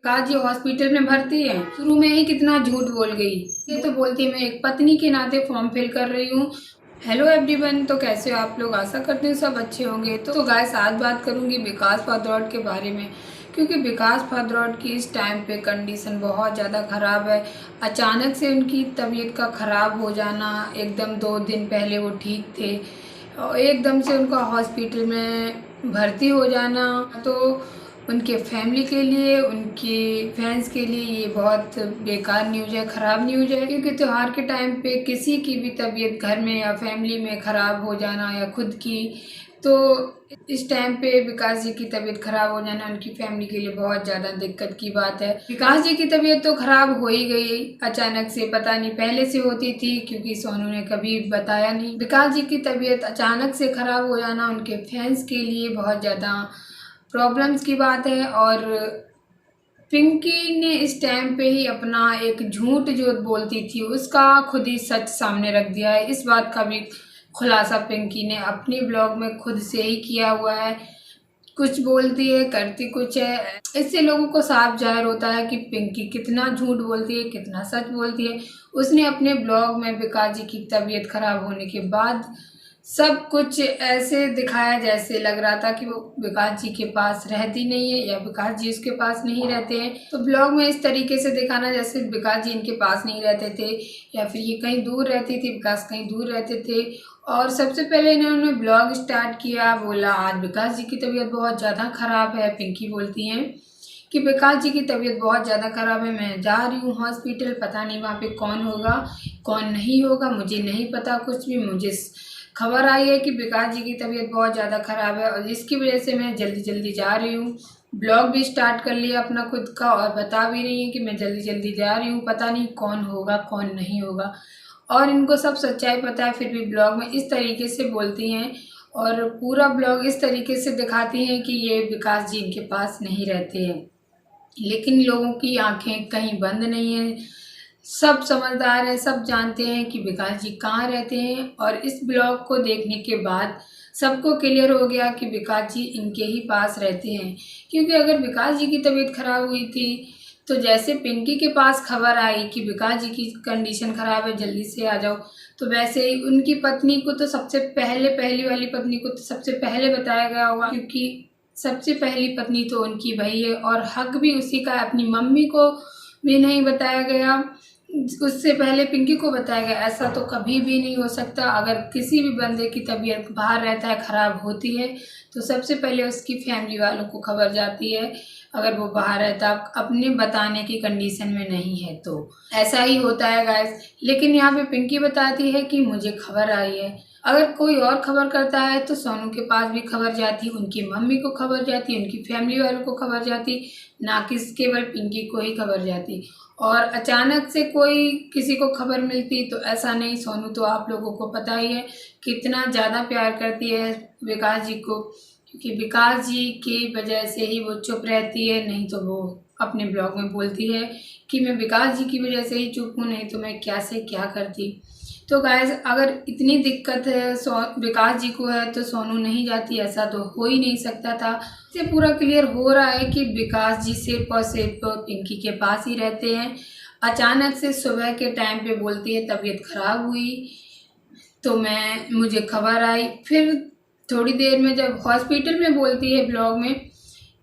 काजी hospital में भर्ती है। शुरू में ही कितना झूठ बोल गई। ये तो बोलती है मैं एक पत्नी के नाते फॉर्म फिल कर रही हूँ। हेलो एवरीवन, तो कैसे हो आप लोग? आशा करते हैं सब अच्छे होंगे। तो गाइस आज बात करूंगी विकास फादरौट के बारे में, क्योंकि विकास फादरौट की इस टाइम पे कंडीशन बहुत ज़्यादा ख़राब है। अचानक से उनकी तबीयत का ख़राब हो जाना, एकदम 2 दिन पहले वो ठीक थे और एकदम से उनका हॉस्पिटल में भर्ती हो जाना, तो उनके फैमिली के लिए, उनके फैंस के लिए ये बहुत बेकार न्यूज़ है, ख़राब न्यूज़ है। क्योंकि त्यौहार के टाइम पे किसी की भी तबीयत घर में या फैमिली में ख़राब हो जाना या खुद की, तो इस टाइम पे विकास जी की तबीयत ख़राब हो जाना उनकी फैमिली के लिए बहुत ज़्यादा दिक्कत की बात है। विकास जी की तबीयत तो ख़राब हो ही गई अचानक से, पता नहीं पहले से होती थी क्योंकि सोनू ने कभी बताया नहीं। विकास जी की तबीयत अचानक से ख़राब हो जाना उनके फैंस के लिए बहुत ज़्यादा प्रॉब्लम्स की बात है। और पिंकी ने इस टाइम पे ही अपना एक झूठ जो बोलती थी उसका खुद ही सच सामने रख दिया है। इस बात का भी खुलासा पिंकी ने अपने ब्लॉग में खुद से ही किया हुआ है। कुछ बोलती है करती कुछ है। इससे लोगों को साफ जाहिर होता है कि पिंकी कितना झूठ बोलती है, कितना सच बोलती है। उसने अपने ब्लॉग में विकास जी की तबीयत खराब होने के बाद सब कुछ ऐसे दिखाया जैसे लग रहा था कि वो विकास जी के पास रहती नहीं है या विकास जी उसके पास नहीं रहते हैं। तो ब्लॉग में इस तरीके से दिखाना जैसे विकास जी इनके पास नहीं रहते थे या फिर ये कहीं दूर रहती थी, विकास कहीं दूर रहते थे। और सबसे पहले इन्होंने ब्लॉग स्टार्ट किया, बोला आज विकास जी की तबीयत बहुत ज़्यादा ख़राब है। पिंकी बोलती हैं कि विकास जी की तबीयत बहुत ज़्यादा ख़राब है, मैं जा रही हूँ हॉस्पिटल, पता नहीं वहाँ पे कौन होगा कौन नहीं होगा, मुझे नहीं पता कुछ भी। मुझे खबर आई है कि विकास जी की तबीयत बहुत ज़्यादा ख़राब है और जिसकी वजह से मैं जल्दी जल्दी जा रही हूँ। ब्लॉग भी स्टार्ट कर लिया अपना खुद का और बता भी रही है कि मैं जल्दी जल्दी जा रही हूँ, पता नहीं कौन होगा कौन नहीं होगा। और इनको सब सच्चाई पता है, फिर भी ब्लॉग में इस तरीके से बोलती हैं और पूरा ब्लॉग इस तरीके से दिखाती हैं कि ये विकास जी इनके पास नहीं रहते हैं। लेकिन लोगों की आंखें कहीं बंद नहीं है, सब समझदार हैं, सब जानते हैं कि विकास जी कहाँ रहते हैं। और इस ब्लॉग को देखने के बाद सबको क्लियर हो गया कि विकास जी इनके ही पास रहते हैं। क्योंकि अगर विकास जी की तबीयत खराब हुई थी तो जैसे पिंकी के पास खबर आई कि विकास जी की कंडीशन खराब है जल्दी से आ जाओ, तो वैसे ही उनकी पत्नी को तो सबसे पहले, पहली वाली पत्नी को तो सबसे पहले बताया गया होगा, क्योंकि सबसे पहली पत्नी तो उनकी वही है और हक भी उसी का है। अपनी मम्मी को भी नहीं बताया गया, उससे पहले पिंकी को बताया गया। ऐसा तो कभी भी नहीं हो सकता। अगर किसी भी बंदे की तबीयत बाहर रहता है, ख़राब होती है, तो सबसे पहले उसकी फैमिली वालों को खबर जाती है। अगर वो बाहर रहता अपने बताने की कंडीशन में नहीं है तो ऐसा ही होता है गाइस। लेकिन यहाँ पे पिंकी बताती है कि मुझे खबर आई है। अगर कोई और खबर करता है तो सोनू के पास भी खबर जाती, उनकी मम्मी को खबर जाती, उनकी फैमिली वालों को खबर जाती, ना कि केवल पिंकी को ही खबर जाती। और अचानक से कोई किसी को खबर मिलती तो ऐसा नहीं। सोनू तो आप लोगों को पता ही है कितना ज़्यादा प्यार करती है विकास जी को, क्योंकि विकास जी की वजह से ही वो चुप रहती है। नहीं तो वो अपने ब्लॉग में बोलती है कि मैं विकास जी की वजह से ही चुप हूँ, नहीं तो मैं क्या से क्या करती। तो गाइस अगर इतनी दिक्कत है विकास जी को है तो सोनू नहीं जाती, ऐसा तो हो ही नहीं सकता था। इससे पूरा क्लियर हो रहा है कि विकास जी सिर्फ और सिर्फ पिंकी के पास ही रहते हैं। अचानक से सुबह के टाइम पे बोलती है तबीयत खराब हुई तो मुझे खबर आई, फिर थोड़ी देर में जब हॉस्पिटल में बोलती है ब्लॉग में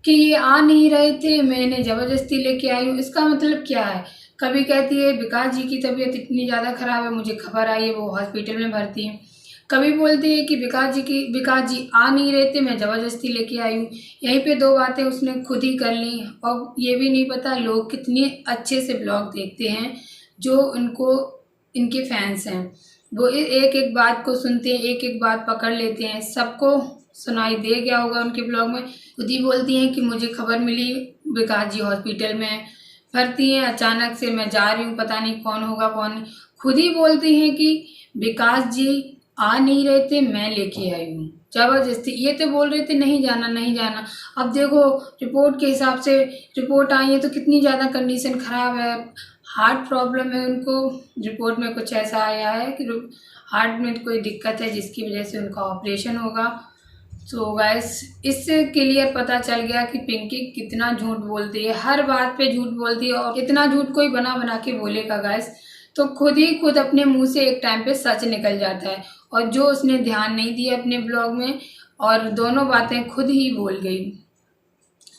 कि ये आ नहीं रहे थे, मैंने ज़बरदस्ती लेके आई हूँ। इसका मतलब क्या है? कभी कहती है विकास जी की तबीयत इतनी ज़्यादा ख़राब है, मुझे खबर आई है, वो हॉस्पिटल में भर्ती हैं। कभी बोलती है कि विकास जी आ नहीं रहे थे, मैं ज़बरदस्ती लेके आई हूँ। यहीं पे दो बातें उसने खुद ही कर ली। और ये भी नहीं पता लोग कितने अच्छे से ब्लॉग देखते हैं जो उनको इनके फैंस हैं। वो एक एक बात को सुनते हैं, एक एक बात पकड़ लेते हैं। सबको सुनाई दे गया होगा उनके ब्लॉग में। खुद ही बोलती हैं कि मुझे खबर मिली विकास जी हॉस्पिटल में भर्ती हैं, अचानक से मैं जा रही हूँ, पता नहीं कौन होगा कौन नहीं। खुद ही बोलती हैं कि विकास जी आ नहीं रहे थे, मैं लेके आई हूँ ज़बरदस्ती। ये तो बोल रहे थे नहीं जाना नहीं जाना। अब देखो रिपोर्ट के हिसाब से रिपोर्ट आई है तो कितनी ज़्यादा कंडीशन ख़राब है। हार्ट प्रॉब्लम है उनको, रिपोर्ट में कुछ ऐसा आया है कि हार्ट में कोई दिक्कत है जिसकी वजह से उनका ऑपरेशन होगा। तो गाइस इससे क्लियर पता चल गया कि पिंकी कितना झूठ बोलती है, हर बात पे झूठ बोलती है। और कितना झूठ कोई बना बना के बोलेगा गाइस, तो खुद अपने मुंह से एक टाइम पे सच निकल जाता है। और जो उसने ध्यान नहीं दिया अपने ब्लॉग में, और दोनों बातें खुद ही बोल गई।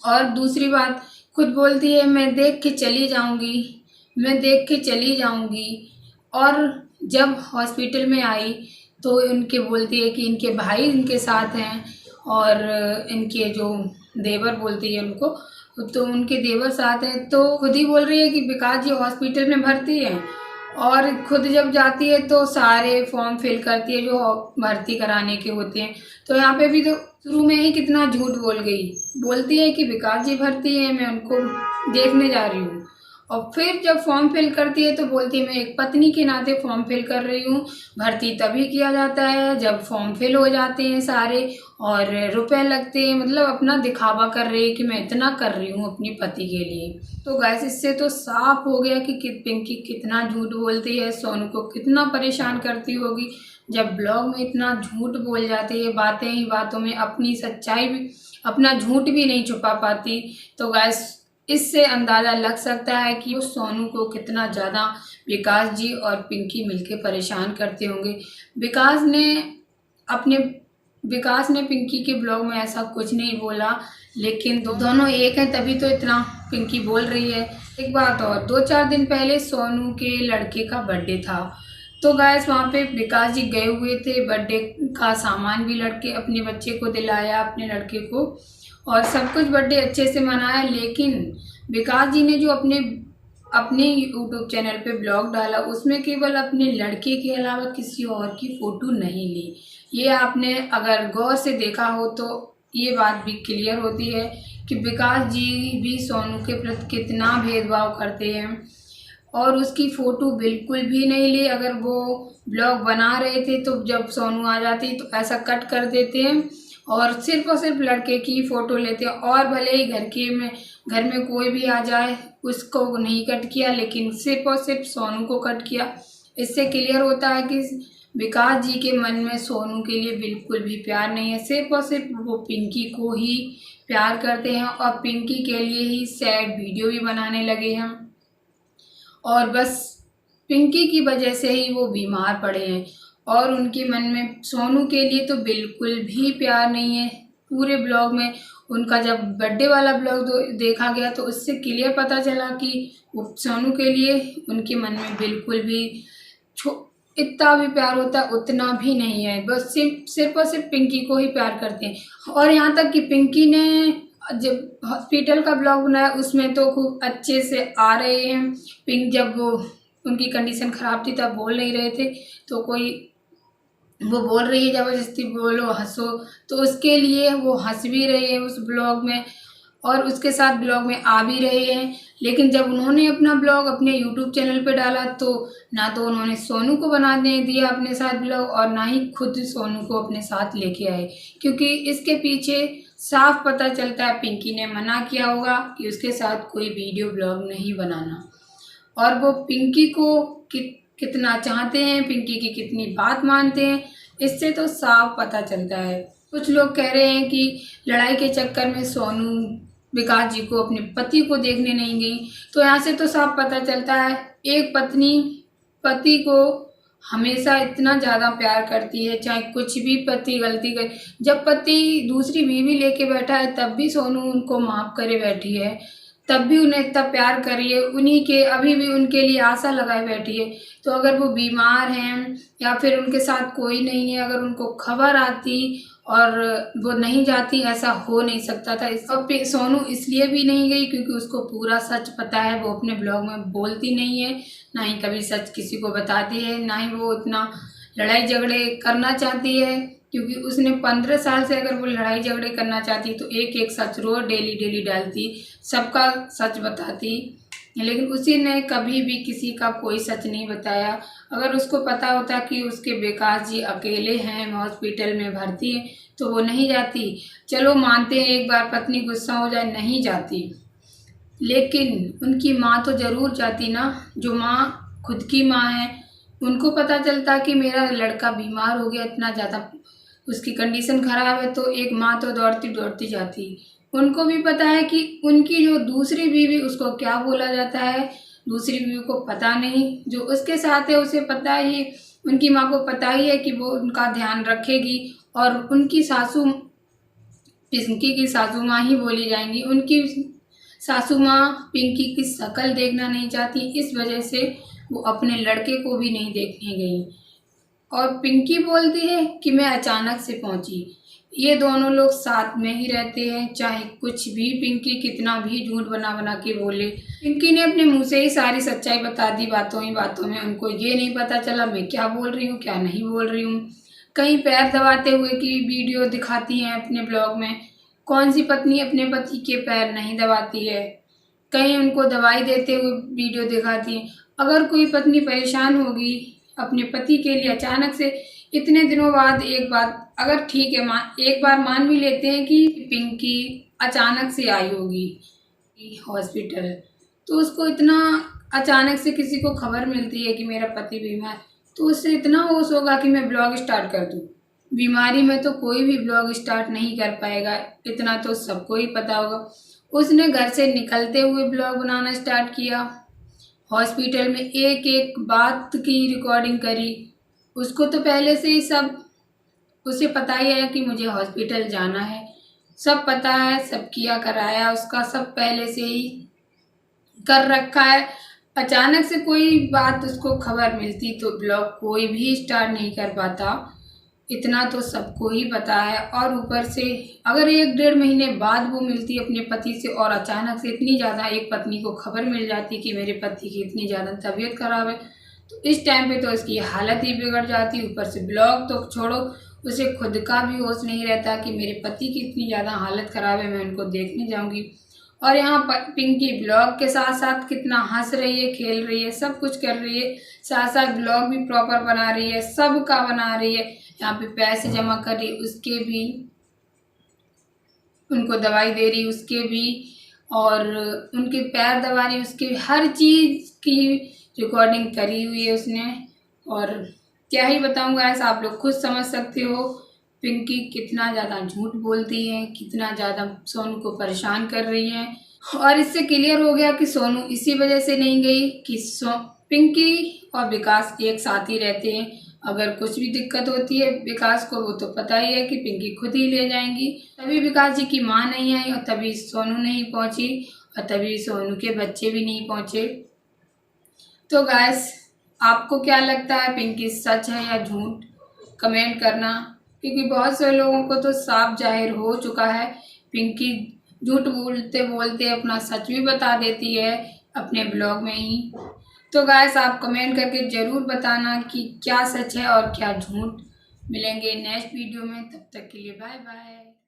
और दूसरी बात, खुद बोलती है मैं देख के चली जाऊंगी, मैं देख के चली जाऊंगी। और जब हॉस्पिटल में आई तो इनके बोलती है कि इनके भाई इनके साथ हैं, और इनके जो देवर बोलती है उनको, तो उनके देवर साथ हैं। तो खुद ही बोल रही है कि विकास जी हॉस्पिटल में भर्ती हैं, और खुद जब जाती है तो सारे फॉर्म फिल करती है जो भर्ती कराने के होते हैं। तो यहाँ पे भी तो शुरू में ही कितना झूठ बोल गई, बोलती है कि विकास जी भर्ती है, मैं उनको देखने जा रही हूँ। और फिर जब फॉर्म फिल करती है तो बोलती है मैं एक पत्नी के नाते फॉर्म फिल कर रही हूँ। भर्ती तभी किया जाता है जब फॉर्म फिल हो जाते हैं सारे, और रुपए लगते हैं। मतलब अपना दिखावा कर रही है कि मैं इतना कर रही हूँ अपने पति के लिए। तो गैस इससे तो साफ हो गया कि पिंकी कितना झूठ बोलती है, सोनू को कितना परेशान करती होगी। जब ब्लॉग में इतना झूठ बोल जाती है, बातें ही बातों में अपनी सच्चाई भी, अपना झूठ भी नहीं छुपा पाती, तो गैस इससे अंदाज़ा लग सकता है कि वो सोनू को कितना ज़्यादा विकास जी और पिंकी मिलके परेशान करते होंगे। अपने विकास ने पिंकी के ब्लॉग में ऐसा कुछ नहीं बोला, लेकिन दोनों एक हैं तभी तो इतना पिंकी बोल रही है। एक बात और, 2-4 दिन पहले सोनू के लड़के का बर्थडे था, तो गाइस वहाँ पे विकास जी गए हुए थे। बर्थडे का सामान भी लड़के अपने बच्चे को दिलाया, अपने लड़के को, और सब कुछ बर्थडे अच्छे से मनाया। लेकिन विकास जी ने जो अपने यूट्यूब चैनल पे ब्लॉग डाला, उसमें केवल अपने लड़के के अलावा किसी और की फ़ोटो नहीं ली। ये आपने अगर गौर से देखा हो तो ये बात भी क्लियर होती है कि विकास जी भी सोनू के प्रति कितना भेदभाव करते हैं। और उसकी फ़ोटो बिल्कुल भी नहीं ली। अगर वो ब्लॉग बना रहे थे तो जब सोनू आ जाती तो ऐसा कट कर देते हैं और सिर्फ लड़के की फ़ोटो लेते हैं। और भले ही घर में कोई भी आ जाए उसको नहीं कट किया, लेकिन सिर्फ और सिर्फ सोनू को कट किया। इससे क्लियर होता है कि विकास जी के मन में सोनू के लिए बिल्कुल भी प्यार नहीं है। सिर्फ और सिर्फ वो पिंकी को ही प्यार करते हैं और पिंकी के लिए ही सैड वीडियो भी बनाने लगे हैं। और बस पिंकी की वजह से ही वो बीमार पड़े हैं, और उनके मन में सोनू के लिए तो बिल्कुल भी प्यार नहीं है। पूरे ब्लॉग में उनका जब बर्थडे वाला ब्लॉग देखा गया तो उससे क्लियर पता चला कि वो सोनू के लिए उनके मन में बिल्कुल भी इतना भी प्यार होता है उतना भी नहीं है। बस सिर्फ और सिर्फ पिंकी को ही प्यार करते हैं। और यहाँ तक कि पिंकी ने जब हॉस्पिटल का ब्लॉग बनाया उसमें तो खूब अच्छे से आ रहे हैं। जब वो उनकी कंडीशन ख़राब थी तब बोल नहीं रहे थे, तो वो बोल रही है ज़बरदस्ती बोलो हंसो, तो उसके लिए वो हंस भी रहे हैं उस ब्लॉग में, और उसके साथ ब्लॉग में आ भी रहे हैं। लेकिन जब उन्होंने अपना ब्लॉग अपने यूट्यूब चैनल पे डाला तो ना तो उन्होंने सोनू को बनाने दिया अपने साथ ब्लॉग, और ना ही खुद सोनू को अपने साथ लेके आए, क्योंकि इसके पीछे साफ पता चलता है पिंकी ने मना किया होगा कि उसके साथ कोई वीडियो ब्लॉग नहीं बनाना। और वो पिंकी को कितना चाहते हैं, पिंकी की कितनी बात मानते हैं, इससे तो साफ पता चलता है। कुछ लोग कह रहे हैं कि लड़ाई के चक्कर में सोनू विकास जी को अपने पति को देखने नहीं गई, तो यहाँ से तो साफ पता चलता है एक पत्नी पति को हमेशा इतना ज़्यादा प्यार करती है, चाहे कुछ भी पति गलती करे। जब पति दूसरी बीवी लेके बैठा है तब भी सोनू उनको माफ़ करे बैठी है, तब भी उन्हें इतना प्यार करी है, उन्हीं के अभी भी उनके लिए आशा लगाए बैठी है। तो अगर वो बीमार हैं या फिर उनके साथ कोई नहीं है, अगर उनको खबर आती और वो नहीं जाती, ऐसा हो नहीं सकता था। और सोनू इसलिए भी नहीं गई क्योंकि उसको पूरा सच पता है। वो अपने ब्लॉग में बोलती नहीं है, ना ही कभी सच किसी को बताती है, ना ही वो इतना लड़ाई झगड़े करना चाहती है, क्योंकि उसने 15 साल से अगर वो लड़ाई झगड़े करना चाहती तो एक सच रोज डेली डालती, सबका सच बताती। लेकिन उसी ने कभी भी किसी का कोई सच नहीं बताया। अगर उसको पता होता कि उसके विकास जी अकेले हैं, हॉस्पिटल में भर्ती हैं, तो वो नहीं जाती। चलो मानते हैं एक बार पत्नी गुस्सा हो जाए नहीं जाती, लेकिन उनकी माँ तो ज़रूर जाती ना। जो माँ खुद की माँ है, उनको पता चलता कि मेरा लड़का बीमार हो गया इतना ज़्यादा, उसकी कंडीशन ख़राब है, तो एक माँ तो दौड़ती दौड़ती जाती। उनको भी पता है कि उनकी जो दूसरी बीवी उसको क्या बोला जाता है, दूसरी बीवी को पता नहीं, जो उसके साथ है उसे पता ही, उनकी माँ को पता ही है कि वो उनका ध्यान रखेगी। और उनकी सासू, पिंकी की सासू माँ ही बोली जाएंगी, उनकी सासू माँ पिंकी की शक्ल देखना नहीं चाहती, इस वजह से वो अपने लड़के को भी नहीं देखने गई। और पिंकी बोलती है कि मैं अचानक से पहुंची। ये दोनों लोग साथ में ही रहते हैं, चाहे कुछ भी पिंकी कितना भी झूठ बना बना के बोले। पिंकी ने अपने मुंह से ही सारी सच्चाई बता दी बातों ही बातों में। उनको ये नहीं पता चला मैं क्या बोल रही हूँ क्या नहीं बोल रही हूँ। कहीं पैर दबाते हुए की वीडियो दिखाती हैं अपने ब्लॉग में। कौन सी पत्नी अपने पति के पैर नहीं दबाती है। कहीं उनको दवाई देते हुए वीडियो दिखाती है। अगर कोई पत्नी परेशान होगी अपने पति के लिए अचानक से इतने दिनों बाद, एक बात अगर ठीक है एक बार मान भी लेते हैं कि पिंकी अचानक से आई होगी हॉस्पिटल, तो उसको इतना अचानक से किसी को खबर मिलती है कि मेरा पति बीमार, तो उससे इतना होश होगा कि मैं ब्लॉग स्टार्ट कर दूँ। बीमारी में तो कोई भी ब्लॉग स्टार्ट नहीं कर पाएगा, इतना तो सबको ही पता होगा। उसने घर से निकलते हुए ब्लॉग बनाना स्टार्ट किया, हॉस्पिटल में एक एक बात की रिकॉर्डिंग करी। उसको तो पहले से ही सब, उसे पता ही है कि मुझे हॉस्पिटल जाना है, सब पता है, सब किया कराया उसका, सब पहले से ही कर रखा है। अचानक से कोई बात उसको खबर मिलती तो ब्लॉग कोई भी स्टार्ट नहीं कर पाता, इतना तो सबको ही पता है। और ऊपर से अगर 1-1.5 महीने बाद वो मिलती अपने पति से और अचानक से इतनी ज़्यादा एक पत्नी को खबर मिल जाती कि मेरे पति की इतनी ज़्यादा तबीयत खराब है, तो इस टाइम पे तो इसकी हालत ही बिगड़ जाती। ऊपर से ब्लॉग तो छोड़ो, उसे खुद का भी होश नहीं रहता कि मेरे पति की इतनी ज़्यादा हालत ख़राब है, मैं उनको देखने जाऊँगी। और यहाँ पर पिंकी ब्लॉग के साथ साथ कितना हंस रही है, खेल रही है, सब कुछ कर रही है, साथ साथ ब्लॉग भी प्रॉपर बना रही है, सबका बना रही है। यहाँ पे पैसे जमा कर रही, उसके भी, उनको दवाई दे रही उसके भी, और उनके पैर दबा रही उसके, हर चीज़ की रिकॉर्डिंग करी हुई है उसने। और क्या ही बताऊँ गाइस, आप लोग खुद समझ सकते हो पिंकी कितना ज़्यादा झूठ बोलती है, कितना ज़्यादा सोनू को परेशान कर रही है। और इससे क्लियर हो गया कि सोनू इसी वजह से नहीं गई कि पिंकी और विकास एक साथ ही रहते हैं। अगर कुछ भी दिक्कत होती है विकास को, वो तो पता ही है कि पिंकी खुद ही ले जाएंगी। तभी विकास जी की माँ नहीं आई, और तभी सोनू नहीं पहुंची, और तभी सोनू के बच्चे भी नहीं पहुंचे। तो गाइस, आपको क्या लगता है, पिंकी सच है या झूठ, कमेंट करना। क्योंकि बहुत से लोगों को तो साफ जाहिर हो चुका है पिंकी झूठ बोलते बोलते अपना सच भी बता देती है अपने ब्लॉग में ही। तो गाइस, आप कमेंट करके ज़रूर बताना कि क्या सच है और क्या झूठ। मिलेंगे नेक्स्ट वीडियो में, तब तक के लिए बाय बाय।